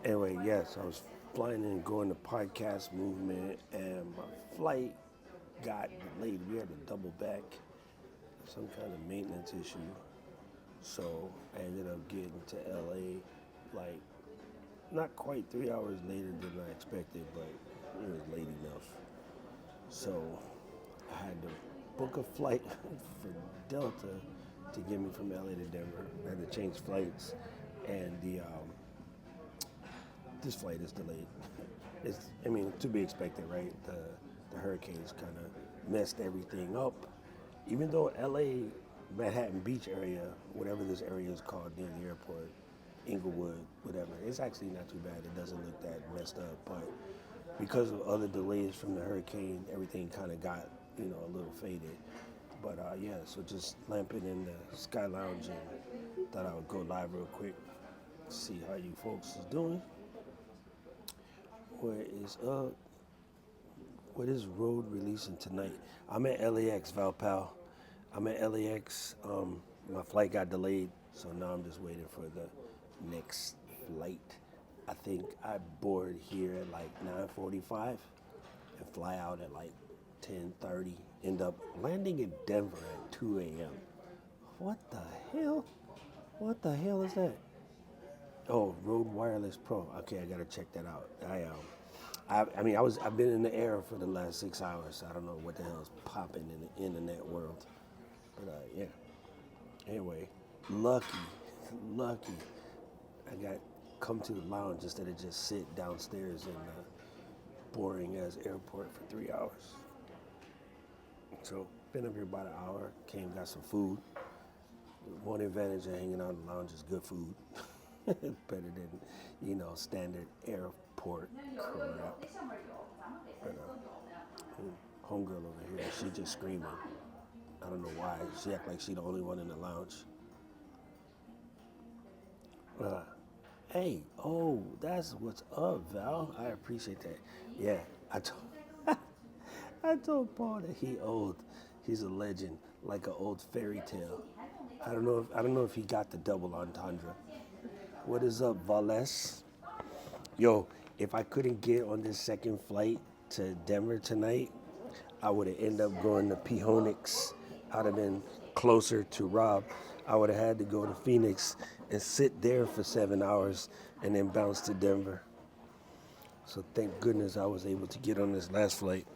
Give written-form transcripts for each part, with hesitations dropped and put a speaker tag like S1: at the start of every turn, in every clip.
S1: Anyway, yes, I was flying and going to podcast movement, and my flight got delayed. We had to double back, some kind of maintenance issue. So I ended up getting to LA like not quite 3 hours later than I expected, but it was late enough. So I had to book a flight for Delta to get me from LA to Denver. I had to change flights, and the this flight is delayed. I mean, to be expected, right? The hurricanes kind of messed everything up. Even though LA, Manhattan Beach area, whatever this area is called near the airport, Inglewood, whatever, it's actually not too bad. It doesn't look that messed up, but because of other delays from the hurricane, everything kind of got a little faded. But yeah, so just lamping in the Sky Lounge and thought I would go live real quick, see how you folks is doing. What is up? What is Road releasing tonight? I'm at LAX, Valpal. I'm at LAX. My flight got delayed, so now I'm just waiting for the next flight. I think I board here at like 9:45 and fly out at like 10:30. End up landing in Denver at 2 a.m. What the hell? What the hell is that? Oh, Rode Wireless Pro. Okay, I gotta check that out. I've been in the air for the last 6 hours. So I don't know what the hell is popping in the internet world, but yeah. Anyway, lucky, lucky. I got come to the lounge instead of just sit downstairs in the boring ass airport for 3 hours. So been up here about an hour. Came got some food. One advantage of hanging out in the lounge is good food. Better than standard airport crap. But homegirl over here, she just screaming. I don't know why. She act like she the only one in the lounge. Uh, hey, oh, that's what's up, Val. I appreciate that. Yeah, I told I told Paul that he old. He's a legend, like an old fairy tale. I don't know if he got the double entendre. What is up, Valles? Yo, if I couldn't get on this second flight to Denver tonight, I would have ended up going to Phoenix. I'd have been closer to Rob. I would have had to go to Phoenix and sit there for 7 hours and then bounce to Denver. So thank goodness I was able to get on this last flight.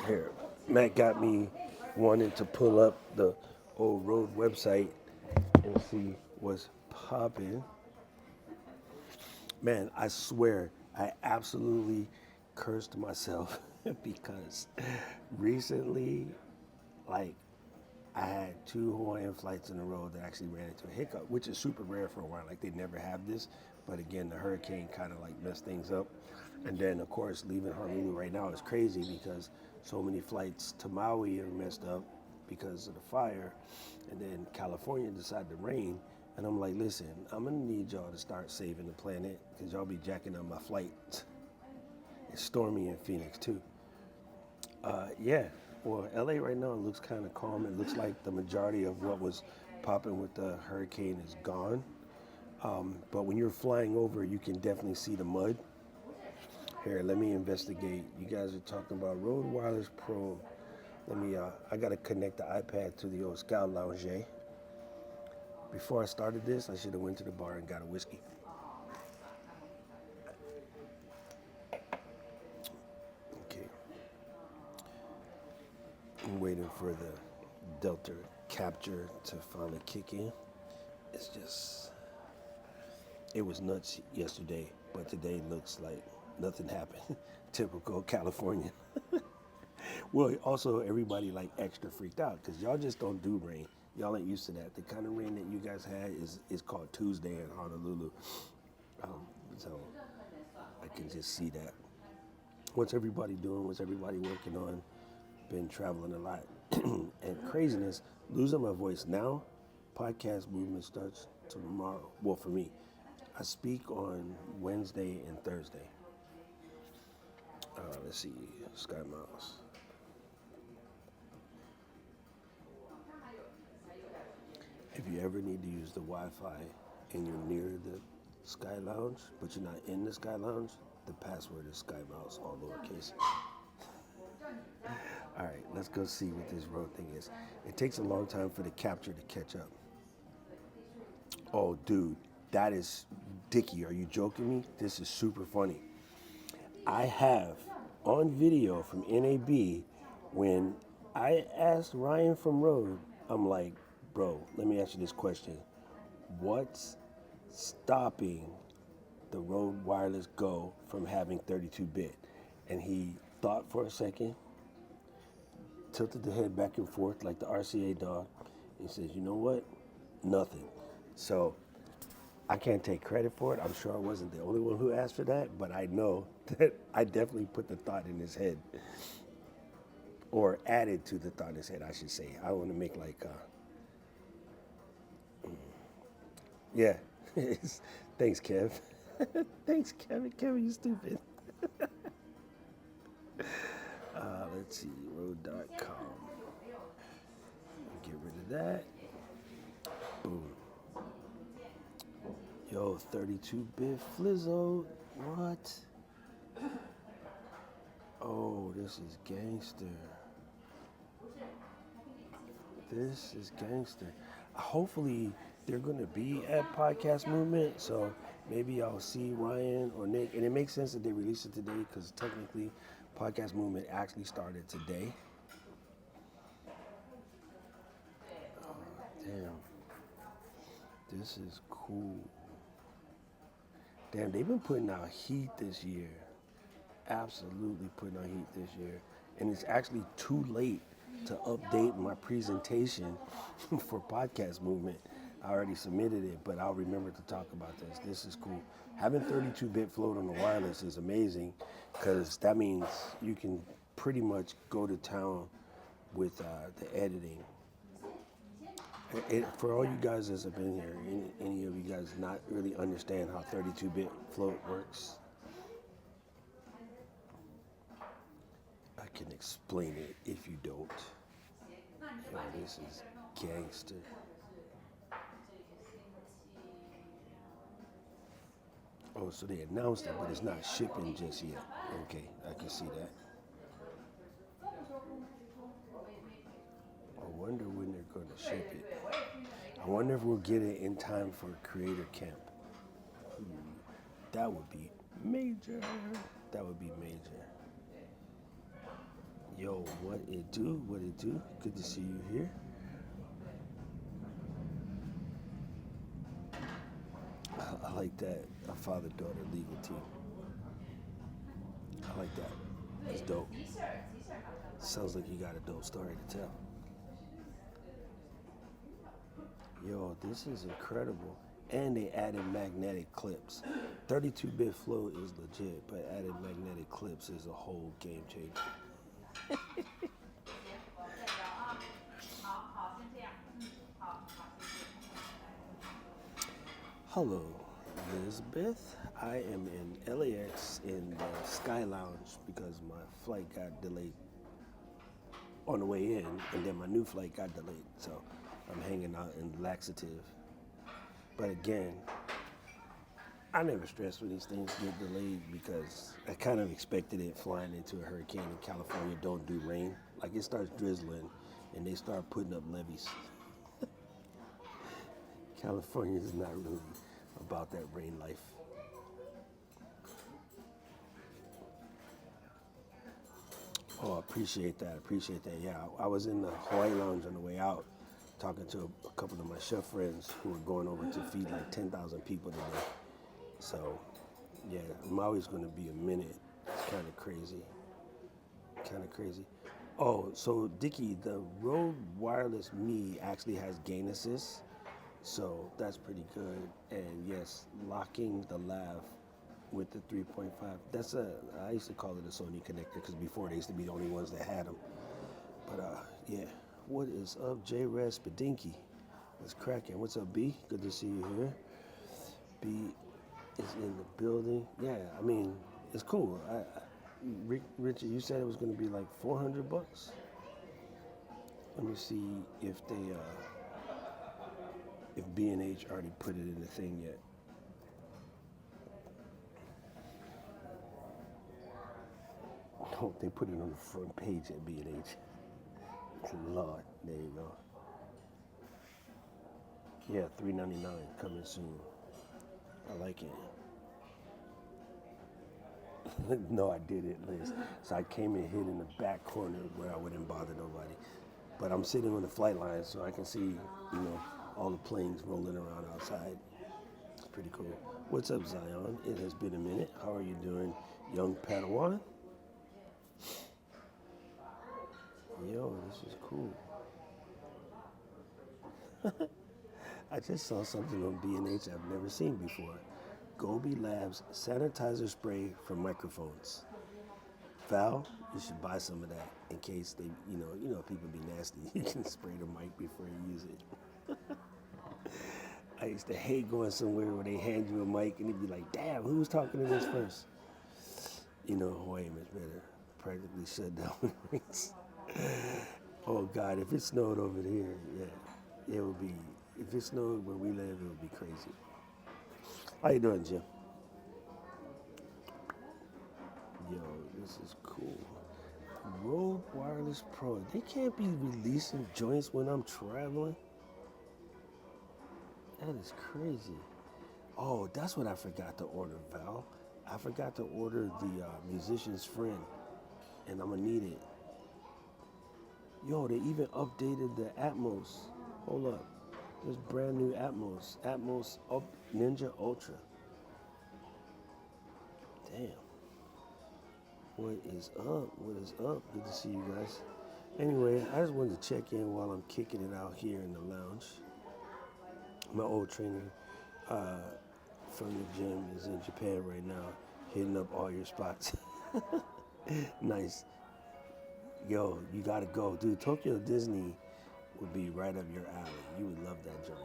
S1: Here, Matt got me wanting to pull up the old road website and see what's popping. Man, I swear, I absolutely cursed myself because recently, like, I had two Hawaiian flights in a row that actually ran into a hiccup, which is super rare for Hawaii. Like, they never have this. But again, the hurricane kind of like messed things up. And then, of course, leaving Honolulu right now is crazy because so many flights to Maui are messed up because of the fire. And then California decided to rain. And I'm like, listen, I'm going to need y'all to start saving the planet because y'all be jacking up my flight. It's stormy in Phoenix, too. Yeah, well, LA right now looks kind of calm. It looks like the majority of what was popping with the hurricane is gone. But when you're flying over, you can definitely see the mud. Here, let me investigate. You guys are talking about Rode Wireless Pro. I got to connect the iPad to the old Scout Lounge. Before I started this, I should have went to the bar and got a whiskey. Okay. I'm waiting for the Delta capture to finally kick in. It's just, it was nuts yesterday, but today looks like nothing happened. Typical California. Well, also everybody like extra freaked out because y'all just don't do rain. Y'all ain't used to that. The kind of rain that you guys had is called Tuesday in Honolulu. So I can just see that. What's everybody doing? What's everybody working on? Been traveling a lot. And craziness, losing my voice now. Podcast movement starts tomorrow. Well, for me, I speak on Wednesday and Thursday. Let's see, Sky Miles. If you ever need to use the Wi-Fi and you're near the Sky Lounge, but you're not in the Sky Lounge, the password is Sky Mouse, all lowercase. All right, let's go see what this road thing is. It takes a long time for the capture to catch up. Oh, dude, that is Dickie. Are you joking me? This is super funny. I have on video from NAB when I asked Ryan from Road, I'm like, bro, let me ask you this question. What's stopping the Rode Wireless Go from having 32-bit? And he thought for a second, tilted the head back and forth like the RCA dog. He says, you know what? Nothing. So I can't take credit for it. I'm sure I wasn't the only one who asked for that, but I know that I definitely put the thought in his head, or added to the thought in his head, I should say. I want to make like, yeah. Thanks, Kev. Thanks, Kevin. Kevin, you stupid. Let's see, road.com. Get rid of that. Boom. Yo, 32-bit Flizzo. What? Oh, this is gangster. This is gangster. Hopefully, they're going to be at Podcast Movement, so maybe I'll see Ryan or Nick. And it makes sense that they released it today because technically, Podcast Movement actually started today. Oh, damn. This is cool. Damn, they've been putting out heat this year. Absolutely putting out heat this year. And it's actually too late to update my presentation for Podcast Movement. I already submitted it, but I'll remember to talk about this. This is cool. Having 32-bit float on the wireless is amazing because that means you can pretty much go to town with the editing. For all you guys that have been here, any of you guys not really understand how 32-bit float works, I can explain it if you don't. Yo, this is gangster. Oh, so they announced it, but it's not shipping just yet. Okay, I can see that. I wonder when they're going to ship it. I wonder if we'll get it in time for Creator Camp. That would be major. That would be major. Yo, what it do? What it do? Good to see you here. I like that. A father-daughter legal team. I like that. That's dope. Sounds like you got a dope story to tell. Yo, this is incredible. And they added magnetic clips. 32-bit flow is legit, but added magnetic clips is a whole game changer. Hello, Elizabeth. I am in LAX in the Sky Lounge because my flight got delayed on the way in, and then my new flight got delayed. So I'm hanging out in laxative. But again, I never stress when these things get delayed because I kind of expected it flying into a hurricane in California. Don't do rain. Like it starts drizzling and they start putting up levees. California is not really about that rain life. Oh, appreciate that. Yeah, I was in the Hawaii Lounge on the way out talking to a couple of my chef friends who were going over to feed like 10,000 people today. So, yeah, Maui's going to be a minute. It's kind of crazy. Oh, so Dickie, the Rode Wireless Me actually has gain assist. So that's pretty good. And yes, locking the lav with the 3.5. I used to call it a Sony connector because before they used to be the only ones that had them. But yeah, what is up, J-Red Spadinky? What's cracking? What's up, B? Good to see you here. B is in the building. Yeah, I mean, it's cool. Richard, you said it was going to be like $400. Let me see if if B&H already put it in the thing yet. Oh, they put it on the front page at B&H. Lord, there you go. Yeah, $3.99 coming soon. I like it. No, I didn't, Liz. So I came and hid in the back corner where I wouldn't bother nobody. But I'm sitting on the flight line so I can see, all the planes rolling around outside. It's pretty cool. What's up, Zion? It has been a minute. How are you doing, young Padawan? Yo, this is cool. I just saw something on B&H I've never seen before. Gobi Labs sanitizer spray for microphones. Val, you should buy some of that in case they, people be nasty. You can spray the mic before you use it. I used to hate going somewhere where they hand you a mic and they'd be like, damn, who was talking to this first? Hawaii is better. Practically shut down when it rains. Oh God, if it snowed over here, yeah, it would be, if it snowed where we live, it would be crazy. How you doing, Jim? Yo, this is cool. Rode Wireless Pro. They can't be releasing joints when I'm traveling. That is crazy. Oh, that's what I forgot to order, Val. I forgot to order the musician's friend, and I'm gonna need it. Yo, they even updated the Atmos. Hold up. There's brand new Atmos. Atmos Ninja Ultra. Damn. What is up? What is up? Good to see you guys. Anyway, I just wanted to check in while I'm kicking it out here in the lounge. My old trainer from the gym is in Japan right now, hitting up all your spots. Nice. Yo, you gotta go. Dude, Tokyo Disney would be right up your alley. You would love that joint.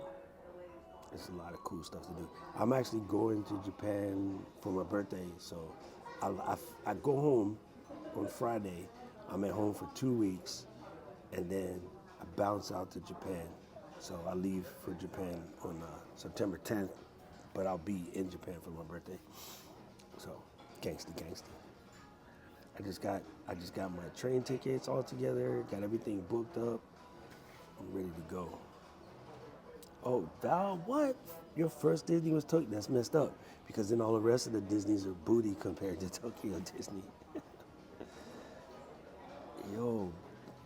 S1: There's a lot of cool stuff to do. I'm actually going to Japan for my birthday, so I go home on Friday. I'm at home for 2 weeks, and then I bounce out to Japan. So I leave for Japan on September 10th, but I'll be in Japan for my birthday. So, gangsta. I just got my train tickets all together, got everything booked up. I'm ready to go. Oh, Val, what? Your first Disney was Tokyo? That's messed up, because then all the rest of the Disneys are booty compared to Tokyo Disney. Yo,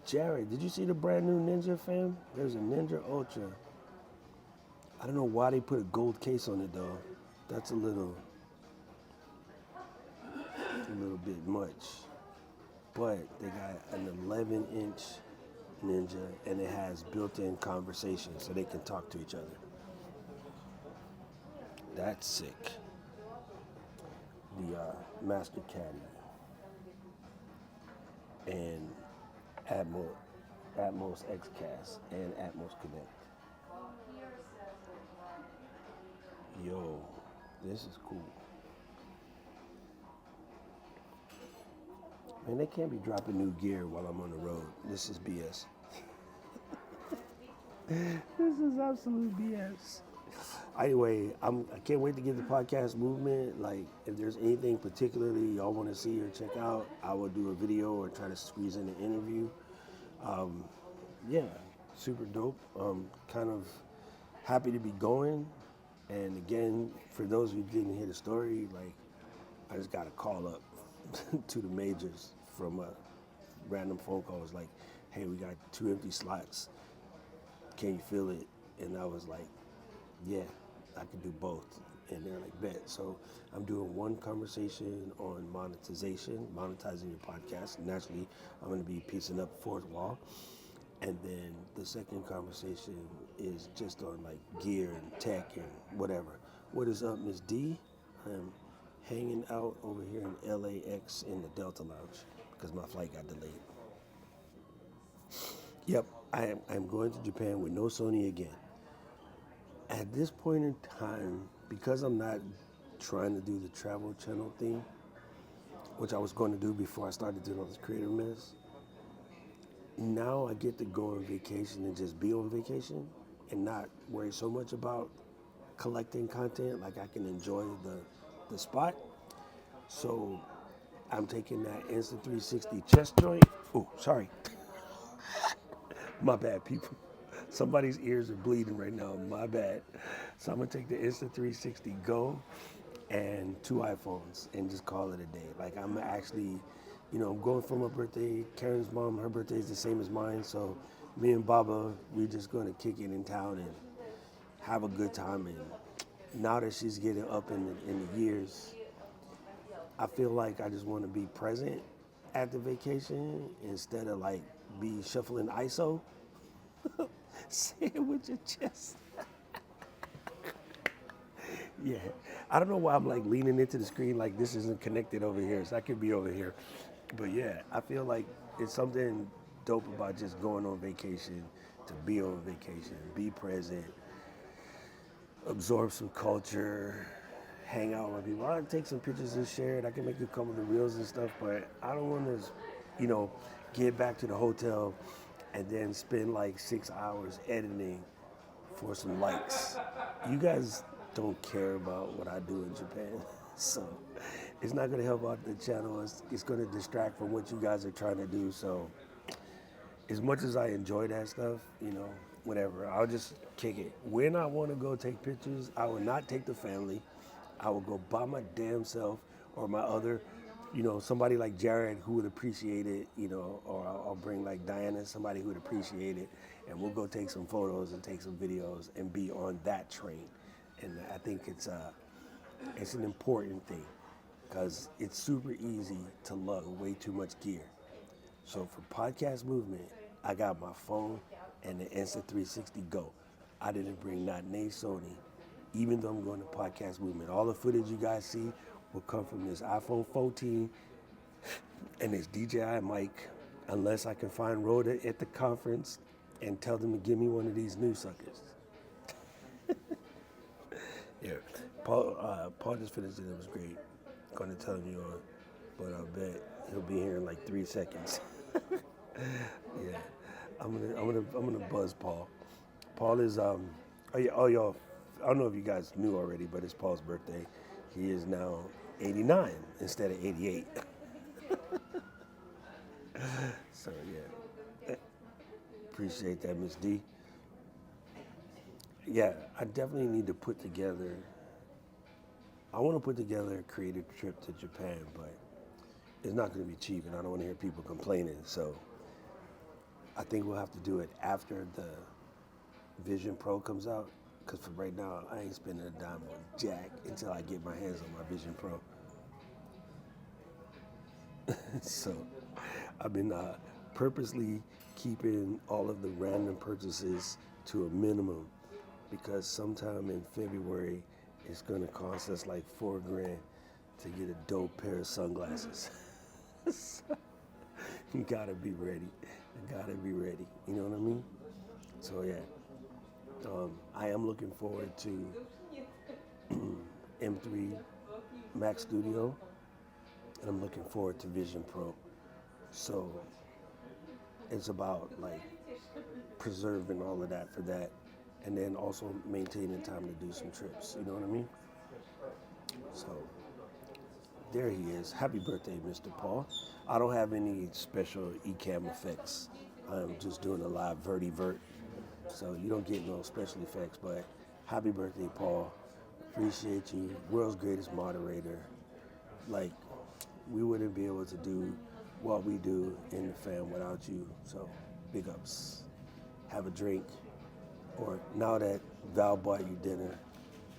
S1: Jared, did you see the brand new Ninja, fam? There's a Ninja Ultra. I don't know why they put a gold case on it though. That's a little bit much. But they got an 11-inch Ninja, and it has built-in conversation so they can talk to each other. That's sick. The Master Caddy and Atmos XCast and Atmos Connect. Yo, this is cool. Man, they can't be dropping new gear while I'm on the road. This is BS. This is absolute BS. Anyway, I can't wait to get the podcast movement. Like, if there's anything particularly y'all want to see or check out, I will do a video or try to squeeze in an interview. Yeah, super dope. Kind of happy to be going. And again, for those who didn't hear the story, like, I just got a call up to the majors from a random phone call. It was like, hey, we got 2 empty slots. Can you fill it? And I was like, yeah, I can do both. And they're like, bet. So I'm doing one conversation on monetization, monetizing your podcast. Naturally, I'm going to be piecing up fourth wall. And then the second conversation is just on like gear and tech and whatever. What is up, Miss D? I'm hanging out over here in LAX in the Delta Lounge because my flight got delayed. Yep, I'm going to Japan with no Sony again. At this point in time, because I'm not trying to do the travel channel thing, which I was going to do before I started doing all this creative mess, now I get to go on vacation and just be on vacation and not worry so much about collecting content. Like, I can enjoy the spot. So I'm taking that Insta 360 chest joint. Oh, sorry. My bad, people. Somebody's ears are bleeding right now. My bad. So I'm gonna take the Insta 360 Go and 2 iPhones and just call it a day. Like I'm actually, I'm going for my birthday. Karen's mom, her birthday is the same as mine. So me and Baba, we're just gonna kick it in town and have a good time. And now that she's getting up in the years, I feel like I just want to be present at the vacation instead of like be shuffling ISO. Say it with your chest. Yeah. I don't know why I'm like leaning into the screen like this isn't connected over here, so I could be over here. But yeah, I feel like it's something dope about just going on vacation, to be on vacation, be present, absorb some culture, hang out with people. I take some pictures and share it. I can make a couple of the reels and stuff, but I don't want to, get back to the hotel and then spend like 6 hours editing for some likes. You guys don't care about what I do in Japan, so it's not going to help out the channel. It's going to distract from what you guys are trying to do. So as much as I enjoy that stuff, whatever, I'll just kick it. When I want to go take pictures, I will not take the family. I will go by my damn self or my other, somebody like Jared who would appreciate it, or I'll bring like Diana, somebody who would appreciate it, and we'll go take some photos and take some videos and be on that train. And I think it's an important thing because it's super easy to lug way too much gear. So for podcast movement, I got my phone and the Insta 360 Go. I didn't bring not a Sony, even though I'm going to podcast movement. All the footage you guys see will come from this iPhone 14 and this DJI mic, unless I can find Rhoda at the conference and tell them to give me one of these new suckers. Yeah, Paul just finished it. It was great. Going to tell him you on, but I bet he'll be here in like 3 seconds. Yeah, I'm gonna buzz Paul. Paul is y'all. I don't know if you guys knew already, but it's Paul's birthday. He is now 89 instead of 88. So yeah, appreciate that, Miss D. Yeah, I definitely need to put together. I want to put together a creative trip to Japan, but it's not going to be cheap, and I don't want to hear people complaining. So I think we'll have to do it after the Vision Pro comes out, because for right now, I ain't spending a dime on jack until I get my hands on my Vision Pro. So I've been purposely keeping all of the random purchases to a minimum because sometime in February, it's going to cost us like $4,000 to get a dope pair of sunglasses. So, you gotta be ready. You gotta be ready. You know what I mean? So yeah, I am looking forward to M3 Mac Studio, and I'm looking forward to Vision Pro. So it's about like preserving all of that for that, and then also maintaining time to do some trips. You know what I mean? So there he is. Happy birthday, Mr. Paul. I don't have any special Ecamm effects. I'm just doing a live verti-vert. So you don't get no special effects, but happy birthday, Paul. Appreciate you. World's greatest moderator. Like, we wouldn't be able to do what we do in the fam without you. So big ups. Have a drink. Or now that Val bought you dinner,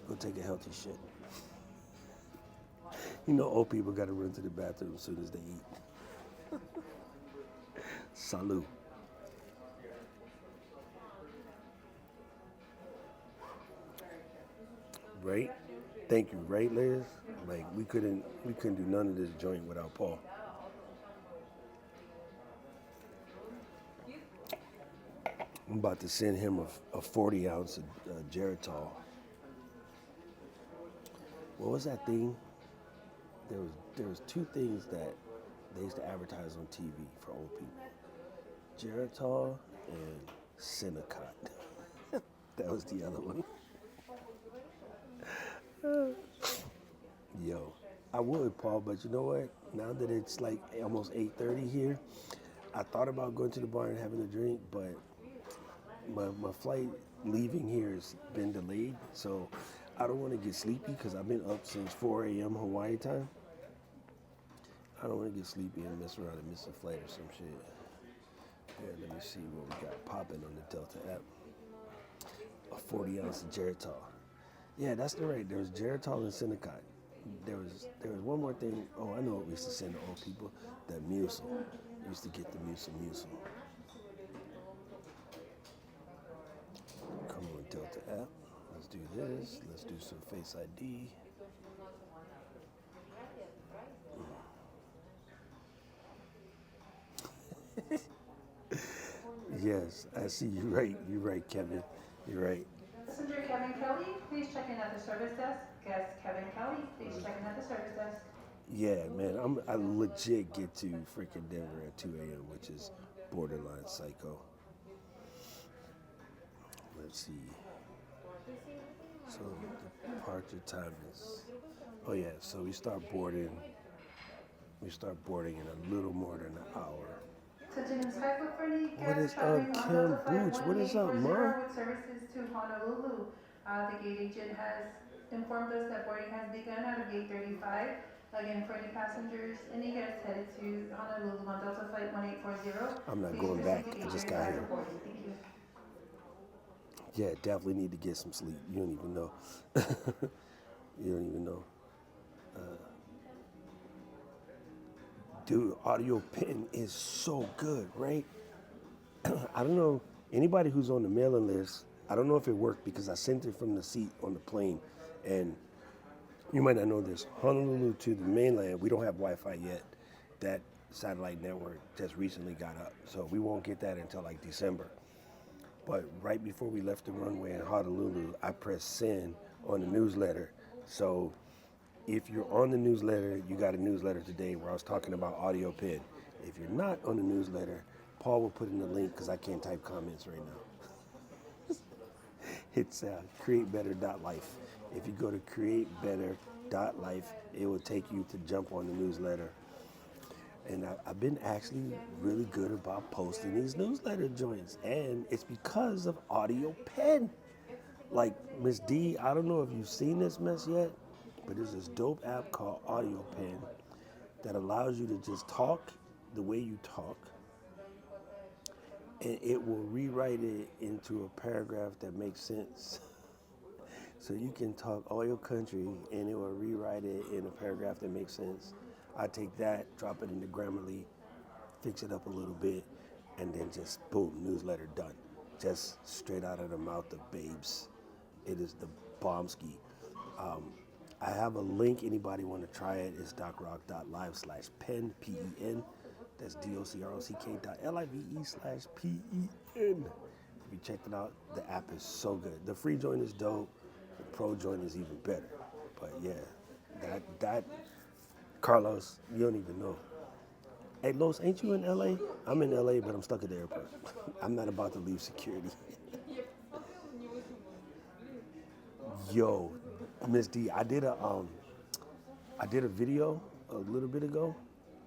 S1: go take a healthy shit. You know, old people got to run to the bathroom as soon as they eat. Salud. Right? Thank you, right, Liz? Like we couldn't do none of this joint without Paul. I'm about to send him a 40 ounce of Geritol. What was that thing? There was 2 things that they used to advertise on TV for old people. Geritol and Cinecot. That was the other one. Yo, I would, Paul, but you know what? Now that it's like almost 8:30 here, I thought about going to the bar and having a drink, but my flight leaving here has been delayed, so I don't want to get sleepy because I've been up since 4 a.m. Hawaii time. I don't want to get sleepy and mess around and miss a flight or some shit. Yeah, let me see what we got popping on the Delta app. A 40 ounce of Geritol. Yeah, that's the right. There was Geritol and Senecot. There was one more thing. Oh, I know what we used to send to old people. That Musil. We used to get the Musil. Come on, Delta app. Let's do this. Let's do some Face ID. Yes, I see you right. You're right, Kevin. You're right.
S2: Passenger Kevin Kelly, please check in at the service desk. Guest Kevin Kelly, please check in at the service desk.
S1: Yeah, man, I legit get to freaking Denver at 2 a.m., which is borderline psycho. Let's see. So the departure time is, oh yeah, so we start boarding in a little more than an hour.
S2: Delta SkyClub for any
S1: What is
S2: guests traveling on
S1: Kim
S2: Delta Flight
S1: Booch? What is up,
S2: 1840
S1: Ma?
S2: with services to Honolulu. The gate agent has informed us that boarding has begun out of gate 35. Again, for any passengers, any guests headed to Honolulu on Delta Flight 1840,
S1: I'm not
S2: please
S1: going
S2: proceed
S1: back.
S2: to
S1: I
S2: gate
S1: just got
S2: 35
S1: here.
S2: for boarding. Thank you.
S1: Yeah, definitely need to get some sleep. You don't even know. You don't even know. Dude, audio pen is so good, right? I don't know, anybody who's on the mailing list, I don't know if it worked because I sent it from the seat on the plane. And you might not know this, Honolulu to the mainland, we don't have Wi-Fi yet. That satellite network just recently got up. So we won't get that until like December. But right before we left the runway in Honolulu, I pressed send on the newsletter. So if you're on the newsletter, you got a newsletter today where I was talking about audio pen. If you're not on the newsletter, Paul will put in the link because I can't type comments right now. It's createbetter.life. If you go to createbetter.life, it will take you to jump on the newsletter. And I've been actually really good about posting these newsletter joints. And it's because of audio pen. Like Miss D, I don't know if you've seen this mess yet, but there's this dope app called Audio Pen that allows you to just talk the way you talk, and it will rewrite it into a paragraph that makes sense. So you can talk all your country, and it will rewrite it in a paragraph that makes sense. I take that, drop it into Grammarly, fix it up a little bit, and then just boom, newsletter done. Just straight out of the mouth of babes. It is the bombski. I have a link. Anybody want to try it? It's docrock.live/pen, P-E-N. That's docrock.live/PEN. If you checked it out, the app is so good. The free joint is dope. The pro joint is even better. But yeah, that Carlos, you don't even know. Hey, Los, ain't you in LA? I'm in LA, but I'm stuck at the airport. I'm not about to leave security. Yo, Miss D, I did a video a little bit ago,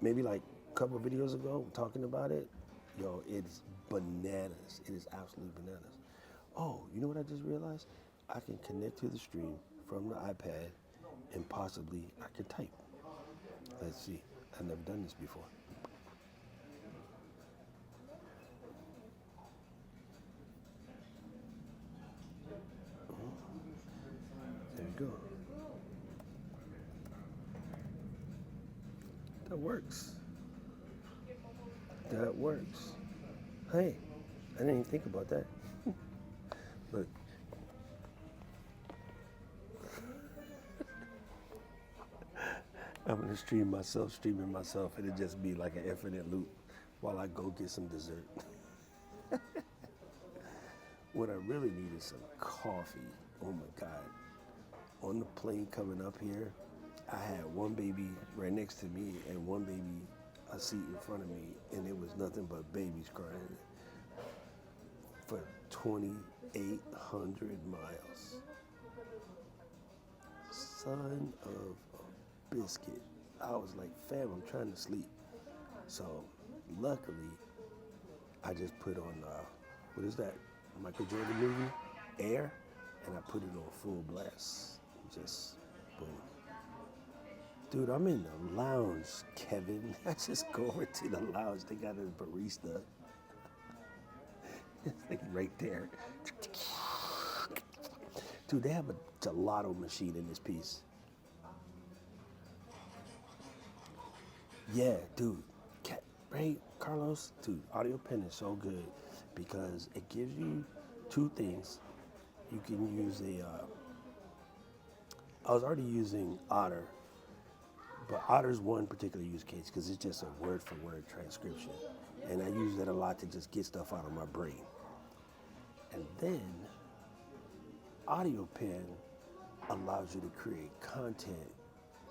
S1: maybe like a couple of videos ago, talking about it. Yo, it's bananas. It is absolutely bananas. Oh, you know what I just realized? I can connect to the stream from the iPad, and possibly I can type. Let's see. I've never done this before. There you go. That works. That works. Hey, I didn't even think about that. Look. I'm gonna streaming myself, and it just be like an infinite loop while I go get some dessert. What I really need is some coffee. Oh my God. On the plane coming up here, I had one baby right next to me and one baby a seat in front of me, and it was nothing but babies crying for 2,800 miles. Son of biscuit. I was like, fam, I'm trying to sleep. So luckily, I just put on, what is that, Michael Jordan movie, Air, and I put it on full blast. Just boom. Dude, I'm in the lounge, Kevin. I just go over to the lounge. They got a barista. It's like right there. Dude, they have a gelato machine in this piece. Yeah, dude. Right, Carlos? Dude, audio pen is so good because it gives you two things. You can use I was already using Otter, but Otter's one particular use case because it's just a word for word transcription. And I use that a lot to just get stuff out of my brain. And then Audio Pen allows you to create content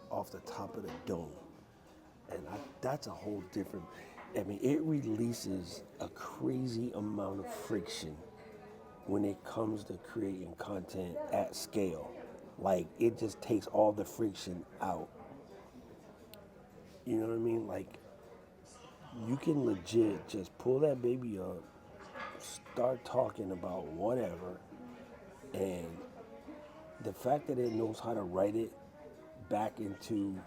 S1: off the top of the dome. And that's a whole different, I mean, it releases a crazy amount of friction when it comes to creating content at scale. Like, it just takes all the friction out. You know what I mean? Like, you can legit just pull that baby up, start talking about whatever, and the fact that it knows how to write it back into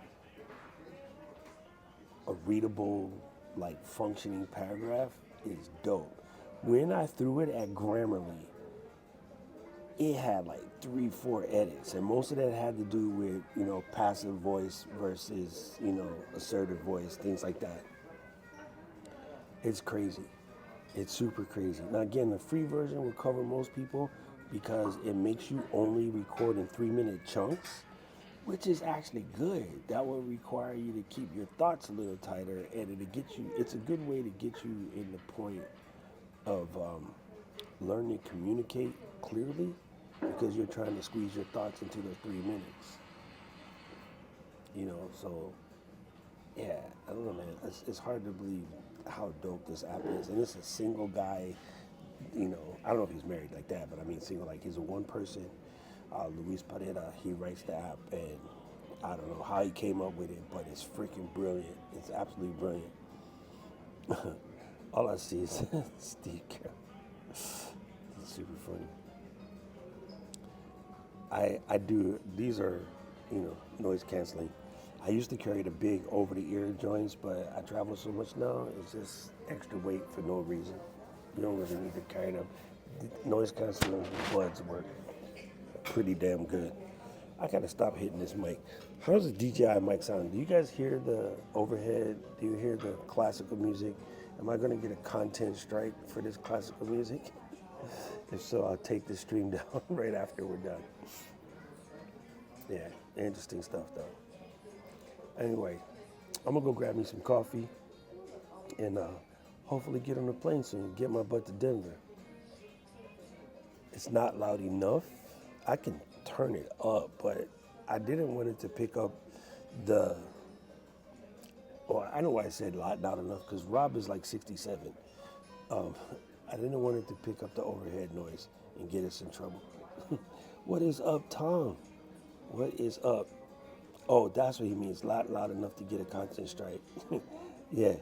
S1: a readable, like, functioning paragraph is dope. When I threw it at Grammarly, it had like 3-4 edits, and most of that had to do with, you know, passive voice versus, you know, assertive voice, things like that. It's crazy. It's super crazy. Now again, the free version will cover most people because it makes you only record in 3-minute chunks, which is actually good. That will require you to keep your thoughts a little tighter, and it's a good way to get you in the point of learning to communicate clearly because you're trying to squeeze your thoughts into those 3 minutes. You know, so yeah, I don't know, man. It's hard to believe how dope this app is. And it's a single guy, you know, I don't know if he's married like that, but I mean single, like he's a one person. Luis Pareda, he writes the app, and I don't know how he came up with it, but it's freaking brilliant. It's absolutely brilliant. All I see is Steve Carroll. It's super funny. I do, these are, you know, noise canceling. I used to carry the big over the ear joints, but I travel so much now, it's just extra weight for no reason. You don't really need to carry them. Noise canceling buds work pretty damn good. I gotta stop hitting this mic. How's the DJI mic sound? Do you guys hear the overhead? Do you hear the classical music? Am I gonna get a content strike for this classical music? If so, I'll take the stream down right after we're done. Yeah, interesting stuff though. Anyway, I'm gonna go grab me some coffee and hopefully get on the plane soon and get my butt to Denver. It's not loud enough. I can turn it up, but I didn't want it to pick up I know why I said loud enough, because Rob is like 67. I didn't want it to pick up the overhead noise and get us in trouble. What is up, Tom? What is up? Oh, that's what he means, loud enough to get a content strike. Yeah,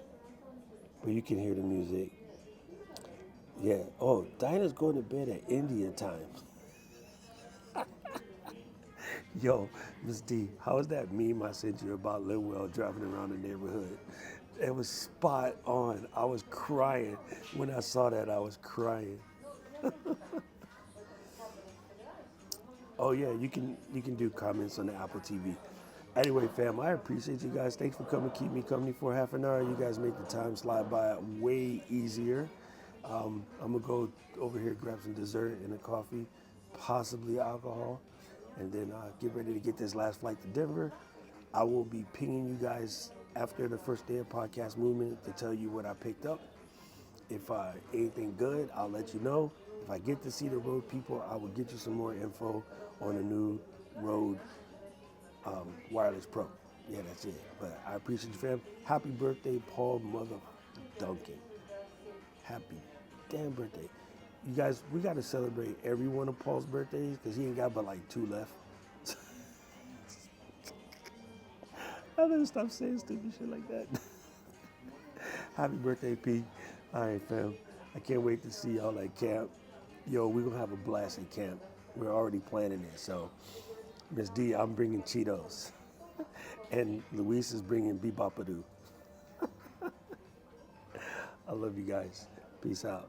S1: but you can hear the music. Yeah, oh, Dinah's going to bed at India time. Yo, Miss D, how was that meme I sent you about Linwell driving around the neighborhood? It was spot on. I was crying. When I saw that, I was crying. Oh yeah, you can do comments on the Apple TV. Anyway, fam, I appreciate you guys. Thanks for coming, keep me company for half an hour. You guys make the time slide by way easier. I'm gonna go over here, grab some dessert and a coffee, possibly alcohol, and then get ready to get this last flight to Denver. I will be pinging you guys after the first day of podcast movement to tell you what I picked up. If anything good, I'll let you know. If I get to see the Rode people, I will get you some more info on the new Rode Wireless Pro. Yeah, that's it. But I appreciate you, fam. Happy birthday, Paul Mother Duncan. Happy damn birthday. You guys, we got to celebrate every one of Paul's birthdays because he ain't got but like 2 left. I better stop saying stupid shit like that. Happy birthday, P. All right, fam. I can't wait to see y'all at camp. Yo, we're going to have a blast at camp. We're already planning it. So, Miss D, I'm bringing Cheetos. And Luis is bringing Bebopadoo. I love you guys. Peace out.